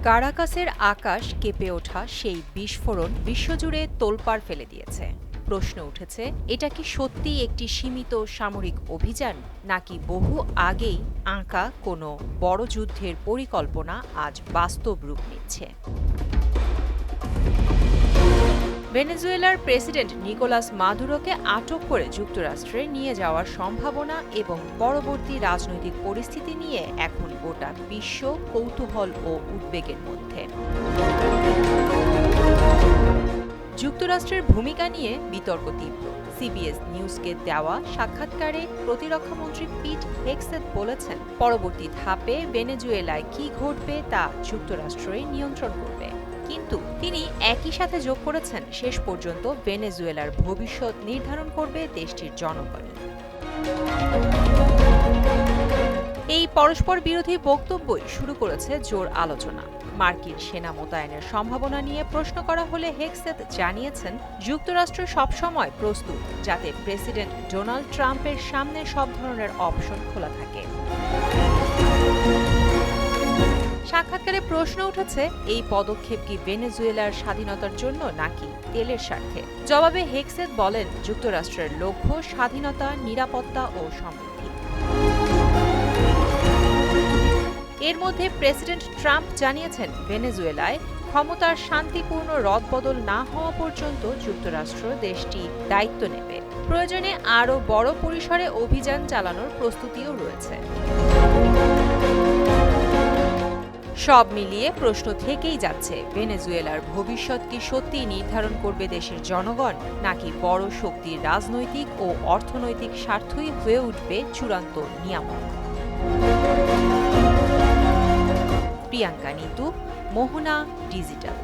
কারাকাসের আকাশ কেঁপে ওঠা সেই বিস্ফোরণ বিশ্বজুড়ে তোলপাড় ফেলে দিয়েছে। প্রশ্ন উঠেছে, এটা কি সত্যিই একটি সীমিত সামরিক অভিযান, নাকি বহু আগেই আঁকা কোনো বড় যুদ্ধের পরিকল্পনা আজ বাস্তব রূপ নিচ্ছে? ভেনেজুয়েলার প্রেসিডেন্ট নিকোলাস মাদুরোকে আটক করে যুক্তরাষ্ট্রে নিয়ে যাওয়ার সম্ভাবনা এবং পরবর্তী রাজনৈতিক পরিস্থিতি নিয়ে এখন গোটা বিশ্ব কৌতূহল ও উদ্বেগের মধ্যে। যুক্তরাষ্ট্রের ভূমিকা নিয়ে বিতর্ক তীব্র। সিবিএস নিউজকে দেওয়া সাক্ষাৎকারে প্রতিরক্ষামন্ত্রী পিট হেগসেথ বলেছেন, পরবর্তী ধাপে ভেনেজুয়েলায় কি ঘটবে তা যুক্তরাষ্ট্রই নিয়ন্ত্রণ করবে। কিন্তু তিনি একই সাথে যোগ করেছেন, শেষ পর্যন্ত ভেনেজুয়েলার ভবিষ্যৎ নির্ধারণ করবে দেশটির জনগণই। এই পরস্পর বিরোধী বক্তব্যই শুরু করেছে জোর আলোচনা। মার্কিন সেনা মোতায়েনের সম্ভাবনা নিয়ে প্রশ্ন করা হলে হেগসেথ জানিয়েছেন, যুক্তরাষ্ট্র সবসময় প্রস্তুত, যাতে প্রেসিডেন্ট ডোনাল্ড ট্রাম্পের সামনে সব ধরনের অপশন খোলা থাকে। সাক্ষাৎকারে প্রশ্ন উঠেছে, এই পদক্ষেপ কি ভেনেজুয়েলার স্বাধীনতার জন্য নাকি তেলের স্বার্থে? জবাবে হেগসেথ বলেন, যুক্তরাষ্ট্রের লক্ষ্য স্বাধীনতা, নিরাপত্তা ও সমৃদ্ধি। এর মধ্যে প্রেসিডেন্ট ট্রাম্প জানিয়েছেন, ভেনেজুয়েলায় ক্ষমতার শান্তিপূর্ণ রদবদল না হওয়া পর্যন্ত যুক্তরাষ্ট্র দেশটি দায়িত্ব নেবে। প্রয়োজনে আরও বড় পরিসরে অভিযান চালানোর প্রস্তুতিও রয়েছে। সব মিলিয়ে প্রশ্ন থেকেই যাচ্ছে, ভেনেজুয়েলার ভবিষ্যৎ কি সত্যিই নির্ধারণ করবে দেশের জনগণ, নাকি বড় শক্তির রাজনৈতিক ও অর্থনৈতিক স্বার্থই হয়ে উঠবে চূড়ান্ত নিয়ামক? প্রিয়াঙ্কা নিতু, মোহনা ডিজিটাল।